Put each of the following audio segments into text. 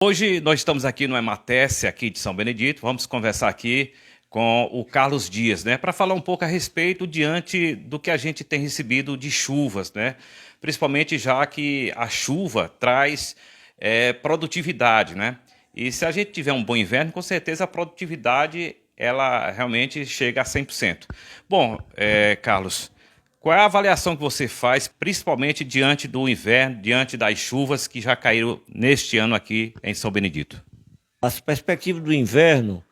Hoje nós estamos aqui no Ematerce, aqui de São Benedito. Vamos conversar aqui com o Carlos Dias, né, para falar um pouco a respeito diante do que a gente tem recebido de chuvas, né, principalmente já que a chuva traz produtividade, né, e se a gente tiver um bom inverno, com certeza a produtividade ela realmente chega a 100%. Bom, Carlos, qual é a avaliação que você faz, principalmente diante do inverno, diante das chuvas que já caíram neste ano aqui em São Benedito? As perspectivas do inverno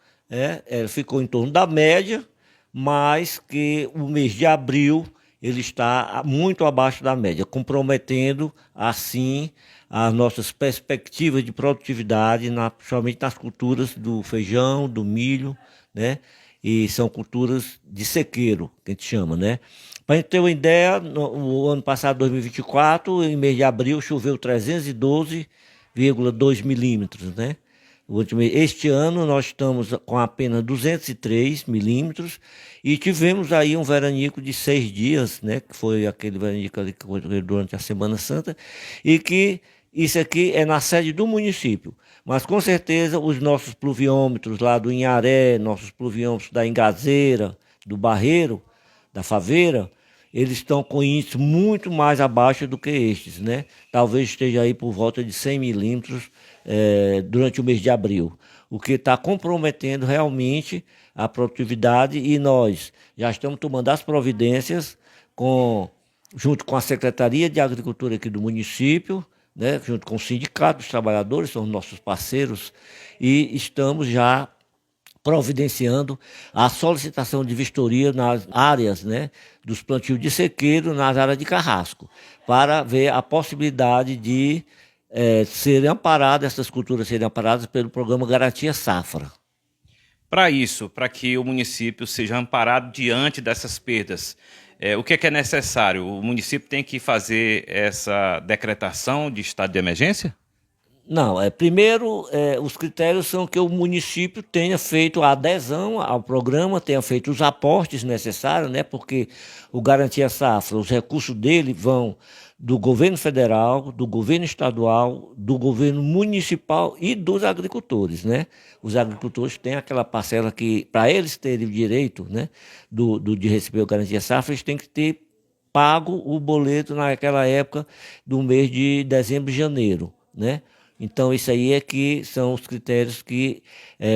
ficou em torno da média, mas que o mês de abril ele está muito abaixo da média, comprometendo assim as nossas perspectivas de produtividade, principalmente nas culturas do feijão, do milho, né? E são culturas de sequeiro, que a gente chama, né? Para a gente ter uma ideia, no ano passado, 2024, em mês de abril, choveu 312,2 milímetros, né? Este ano nós estamos com apenas 203 milímetros e tivemos aí um veranico de 6 dias, né? Que foi aquele veranico ali que ocorreu durante a Semana Santa e que isso aqui é na sede do município. Mas com certeza os nossos pluviômetros lá do Inharé, nossos pluviômetros da Ingazeira, do Barreiro, da Faveira, eles estão com índices muito mais abaixo do que estes, né? Talvez esteja aí por volta de 100 milímetros durante o mês de abril, o que está comprometendo realmente a produtividade e nós já estamos tomando as providências junto com a Secretaria de Agricultura aqui do município, né? Junto com o Sindicato dos Trabalhadores, são nossos parceiros, e estamos já providenciando a solicitação de vistoria nas áreas, né, dos plantios de sequeiro, nas áreas de carrasco, para ver a possibilidade de serem amparadas, essas culturas serem amparadas pelo programa Garantia Safra. Para isso, para que o município seja amparado diante dessas perdas, o que é necessário? O município tem que fazer essa decretação de estado de emergência? Não, primeiro, os critérios são que o município tenha feito a adesão ao programa, tenha feito os aportes necessários, né? Porque o Garantia Safra, os recursos dele vão do governo federal, do governo estadual, do governo municipal e dos agricultores, né? Os agricultores têm aquela parcela que, para eles terem o direito, né, de receber o Garantia Safra, eles têm que ter pago o boleto naquela época do mês de dezembro e janeiro, né? Então, isso aí é que são os critérios que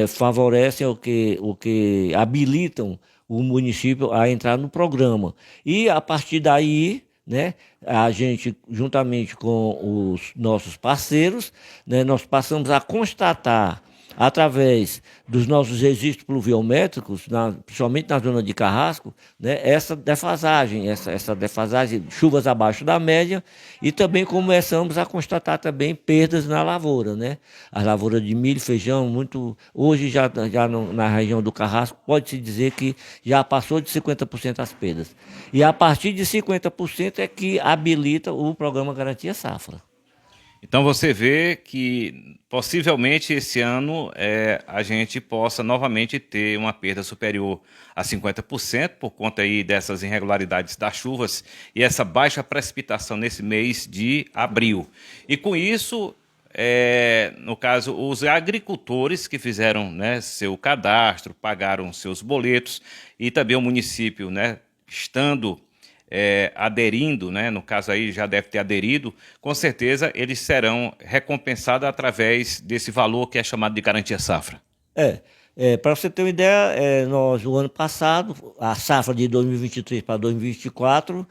favorecem o que habilitam o município a entrar no programa. E, a partir daí, né, a gente, juntamente com os nossos parceiros, né, nós passamos a constatar, através dos nossos registros pluviométricos, principalmente na zona de Carrasco, né, essa defasagem, chuvas abaixo da média, e também começamos a constatar também perdas na lavoura, né? As lavouras de milho, feijão, hoje já na região do Carrasco, pode-se dizer que já passou de 50% as perdas. E a partir de 50% é que habilita o programa Garantia Safra. Então você vê que possivelmente esse ano a gente possa novamente ter uma perda superior a 50% por conta aí dessas irregularidades das chuvas e essa baixa precipitação nesse mês de abril. E com isso, no caso, os agricultores que fizeram, né, seu cadastro, pagaram seus boletos e também o município, né, estando aderindo, né, no caso aí já deve ter aderido, com certeza eles serão recompensados através desse valor que é chamado de Garantia Safra. Para você ter uma ideia, nós, o ano passado, a safra de 2023 para 2024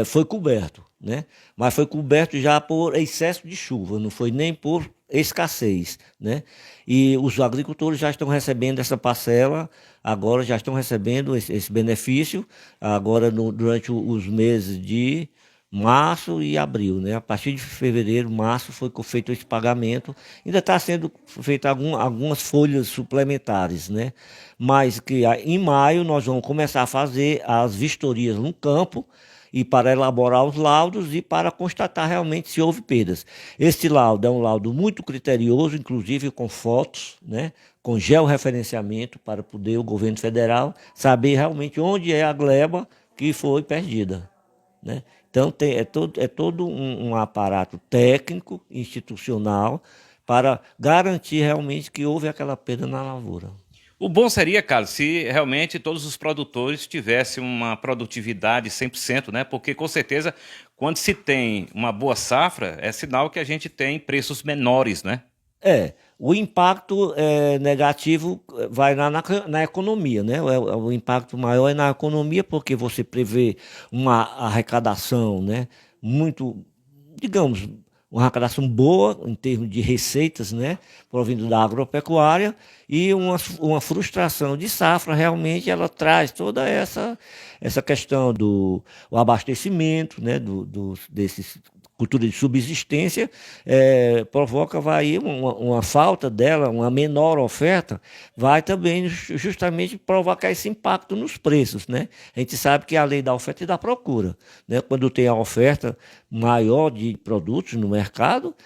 foi coberto, né? Mas foi coberto já por excesso de chuva, não foi nem por escassez, né? E os agricultores já estão recebendo essa parcela, agora já estão recebendo esse benefício, agora durante os meses de março e abril, né? A partir de fevereiro, março, foi feito esse pagamento. Ainda está sendo feito algumas folhas suplementares, né? Mas que em maio nós vamos começar a fazer as vistorias no campo e para elaborar os laudos e para constatar realmente se houve perdas. Este laudo é um laudo muito criterioso, inclusive com fotos, né? Com georreferenciamento para poder o governo federal saber realmente onde é a gleba que foi perdida, né? Então, é todo um aparato técnico, institucional, para garantir realmente que houve aquela perda na lavoura. O bom seria, Carlos, se realmente todos os produtores tivessem uma produtividade 100%, né? Porque com certeza, quando se tem uma boa safra, é sinal que a gente tem preços menores, né? O impacto negativo vai lá na economia, né? O impacto maior é na economia, porque você prevê uma arrecadação, né, muito, digamos, uma arrecadação boa em termos de receitas, né, provindo da agropecuária, e uma frustração de safra, realmente ela traz toda essa questão do o abastecimento, né, desses cultura de subsistência, provoca vai uma falta dela, uma menor oferta, vai também justamente provocar esse impacto nos preços, né? A gente sabe que a lei da oferta e da procura, né? Quando tem a oferta maior de produtos no mercado,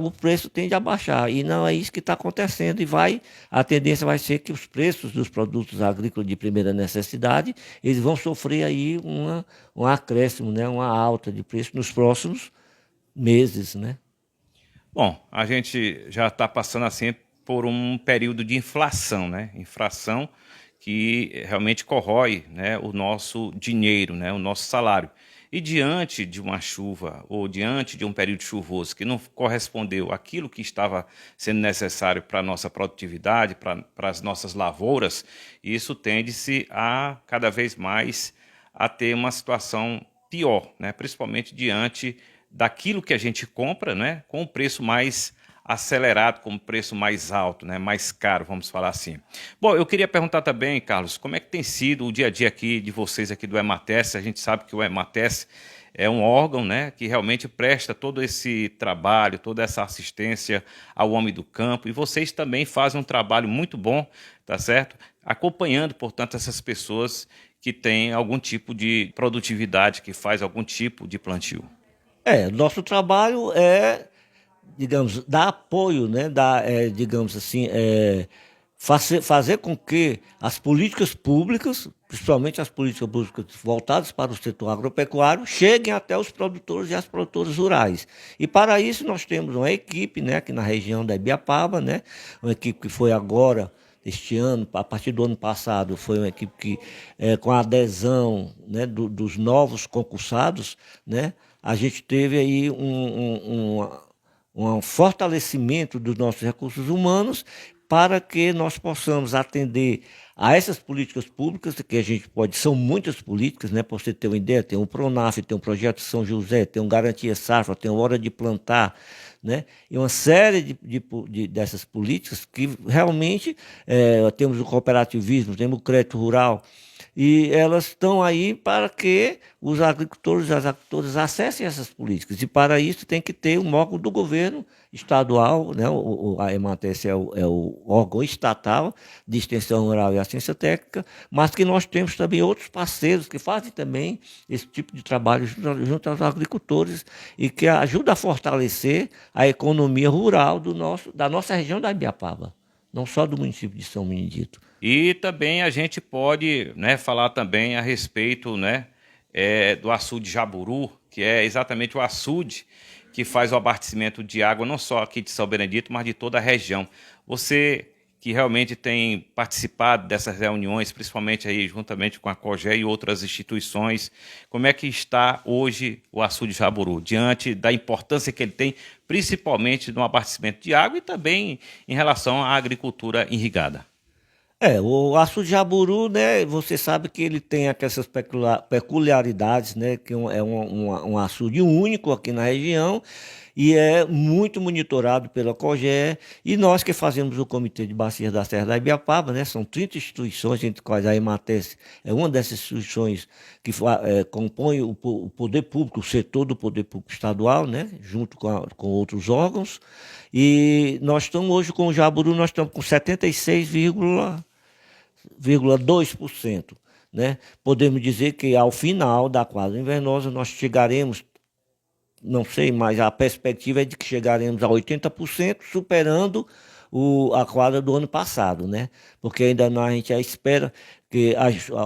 o preço tende a baixar, e não é isso que está acontecendo, e a tendência vai ser que os preços dos produtos agrícolas de primeira necessidade, eles vão sofrer aí um acréscimo, né? Uma alta de preço nos próximos meses, né? Bom, a gente já está passando assim por um período de inflação, né? Inflação que realmente corrói, né, o nosso dinheiro, né, o nosso salário. E diante de uma chuva ou diante de um período chuvoso que não correspondeu àquilo que estava sendo necessário para a nossa produtividade, para as nossas lavouras, isso tende-se a cada vez mais a ter uma situação pior, né, principalmente diante daquilo que a gente compra, né, com o preço mais acelerado, com o preço mais alto, né, mais caro, vamos falar assim. Bom, eu queria perguntar também, Carlos, como é que tem sido o dia a dia aqui de vocês aqui do EMATES? A gente sabe que o EMATES é um órgão, né, que realmente presta todo esse trabalho, toda essa assistência ao homem do campo, e vocês também fazem um trabalho muito bom, tá certo? Acompanhando, portanto, essas pessoas que têm algum tipo de produtividade, que faz algum tipo de plantio. Nosso trabalho digamos, dar apoio, né, digamos assim, fazer com que as políticas públicas, principalmente as políticas públicas voltadas para o setor agropecuário, cheguem até os produtores e as produtoras rurais. E para isso nós temos uma equipe, né, aqui na região da Ibiapaba, né, uma equipe que foi agora, este ano, a partir do ano passado, foi uma equipe que, com a adesão, né, dos novos concursados, né, a gente teve aí um fortalecimento dos nossos recursos humanos para que nós possamos atender a essas políticas públicas, que a gente pode, são muitas políticas, né? Para você ter uma ideia, tem o Pronaf, tem o Projeto São José, tem o Garantia Safra, tem o Hora de Plantar, né? E uma série dessas políticas que realmente temos o cooperativismo, temos o crédito rural, e elas estão aí para que os agricultores e as agricultoras acessem essas políticas. E para isso tem que ter um órgão do governo estadual, né? A EMATES é o órgão estatal de extensão rural e assistência técnica, mas que nós temos também outros parceiros que fazem também esse tipo de trabalho junto aos agricultores e que ajuda a fortalecer a economia rural da nossa região da Ibiapaba, não só do município de São Benedito. E também a gente pode, né, falar também a respeito, né, do açude Jaburu, que é exatamente o açude que faz o abastecimento de água não só aqui de São Benedito, mas de toda a região. Você que realmente tem participado dessas reuniões, principalmente aí juntamente com a COGÉ e outras instituições, como é que está hoje o açude Jaburu, diante da importância que ele tem, principalmente no abastecimento de água e também em relação à agricultura irrigada? O açude Jaburu, né, você sabe que ele tem aquelas peculiaridades, né, que um açude único aqui na região e é muito monitorado pela COGÉ, e nós que fazemos o Comitê de Bacias da Serra da Ibiapaba, né, são 30 instituições, entre quais a EMATES é uma dessas instituições que compõe o poder público, o setor do poder público estadual, né, junto com outros órgãos, e nós estamos hoje com o Jaburu, nós estamos com 76,2%, né? Podemos dizer que ao final da quadra invernosa nós chegaremos, não sei, mas a perspectiva é de que chegaremos a 80%, superando a quadra do ano passado, né? Porque ainda não, a gente espera que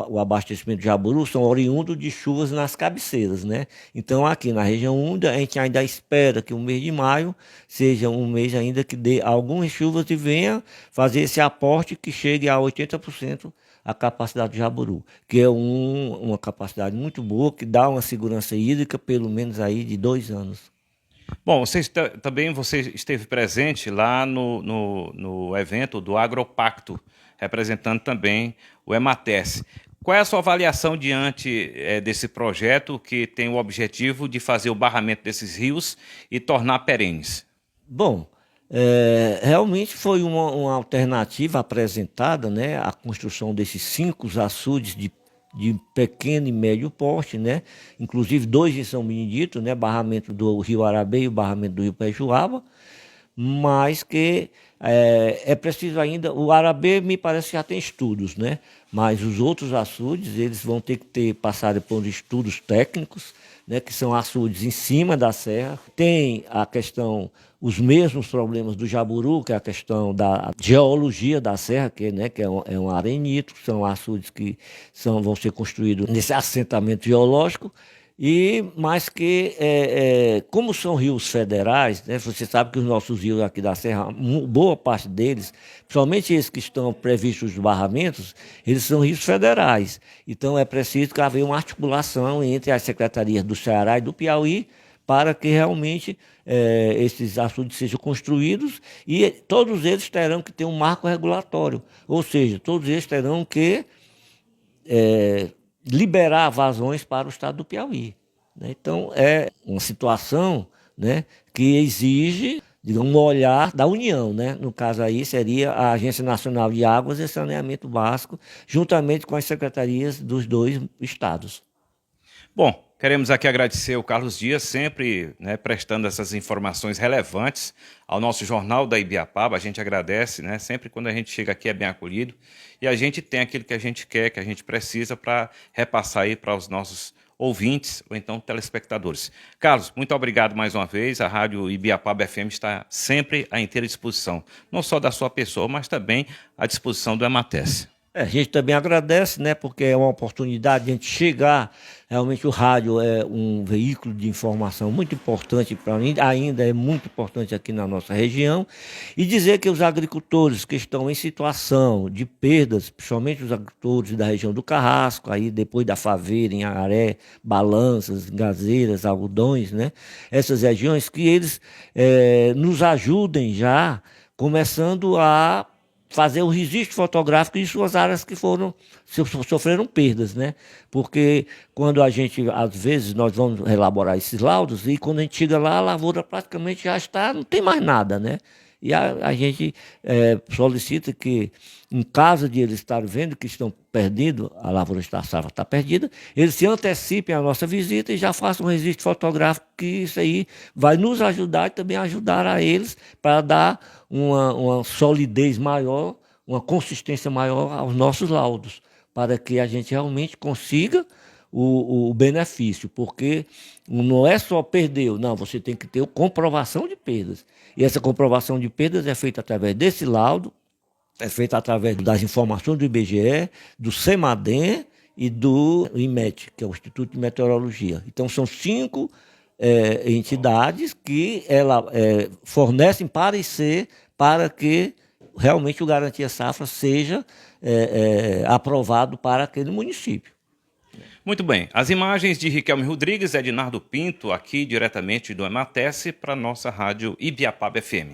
o abastecimento de Jaburu são oriundos de chuvas nas cabeceiras, né? Então aqui na região úmida a gente ainda espera que o mês de maio seja um mês ainda que dê algumas chuvas e venha fazer esse aporte que chegue a 80% a capacidade de Jaburu, que é uma capacidade muito boa, que dá uma segurança hídrica pelo menos aí de 2 anos. Bom, também você esteve presente lá no evento do Agropacto, representando também o EMATES. Qual é a sua avaliação diante desse projeto que tem o objetivo de fazer o barramento desses rios e tornar perenes? Bom, realmente foi uma alternativa apresentada, né, a construção desses 5 açudes de pequeno e médio porte, né, inclusive 2 em São Benedito, né, barramento do Rio Arabê e o barramento do Rio Pejuaba, mas que é preciso ainda, o Arabê me parece que já tem estudos, né, mas os outros açudes, eles vão ter que ter passado por estudos técnicos, né, que são açudes em cima da serra. Tem a questão, os mesmos problemas do Jaburu, que é a questão da geologia da serra, que é um arenito, são açudes que vão ser construídos nesse assentamento geológico, mas que, como são rios federais, né, você sabe que os nossos rios aqui da Serra, boa parte deles, principalmente esses que estão previstos nos barramentos, eles são rios federais. Então é preciso que haja uma articulação entre as secretarias do Ceará e do Piauí para que realmente esses açudes sejam construídos, e todos eles terão que ter um marco regulatório, ou seja, todos eles terão que liberar vazões para o estado do Piauí, né? Então, é uma situação, né, que exige, digamos, um olhar da União, né? No caso aí seria a Agência Nacional de Águas e Saneamento Básico, juntamente com as secretarias dos 2 estados. Bom, queremos aqui agradecer o Carlos Dias, sempre, né, prestando essas informações relevantes ao nosso Jornal da Ibiapaba. A gente agradece, né, sempre quando a gente chega aqui é bem acolhido, e a gente tem aquilo que a gente quer, que a gente precisa para repassar aí para os nossos ouvintes ou então telespectadores. Carlos, muito obrigado mais uma vez. A Rádio Ibiapaba FM está sempre à inteira disposição, não só da sua pessoa, mas também à disposição do EMATES. A gente também agradece, né, porque é uma oportunidade de a gente chegar. Realmente o rádio é um veículo de informação muito importante para mim, ainda é muito importante aqui na nossa região, e dizer que os agricultores que estão em situação de perdas, principalmente os agricultores da região do Carrasco, aí depois da Faveira, em Aré, Balanças, Gazeiras, Algodões, né, essas regiões, que eles nos ajudem já, começando a fazer o registro fotográfico em suas áreas que sofreram perdas, né? Porque quando a gente, às vezes, nós vamos elaborar esses laudos e quando a gente chega lá, a lavoura praticamente já está, não tem mais nada, né? E a gente solicita que, em caso de eles estarem vendo que estão perdidos, a lavoura da safra está perdida, eles se antecipem à nossa visita e já façam um registro fotográfico, que isso aí vai nos ajudar e também ajudar a eles para dar uma solidez maior, uma consistência maior aos nossos laudos, para que a gente realmente consiga o benefício, porque não é só perdeu, não, você tem que ter comprovação de perdas. E essa comprovação de perdas é feita através desse laudo, é feita através das informações do IBGE, do CEMADEM e do IMET, que é o Instituto de Meteorologia. Então, são 5 entidades que fornecem parecer para que realmente o Garantia Safra seja aprovado para aquele município. Muito bem. As imagens de Riquelme Rodrigues, Ednardo Pinto, aqui diretamente do EMATES, para a nossa rádio Ibiapaba FM.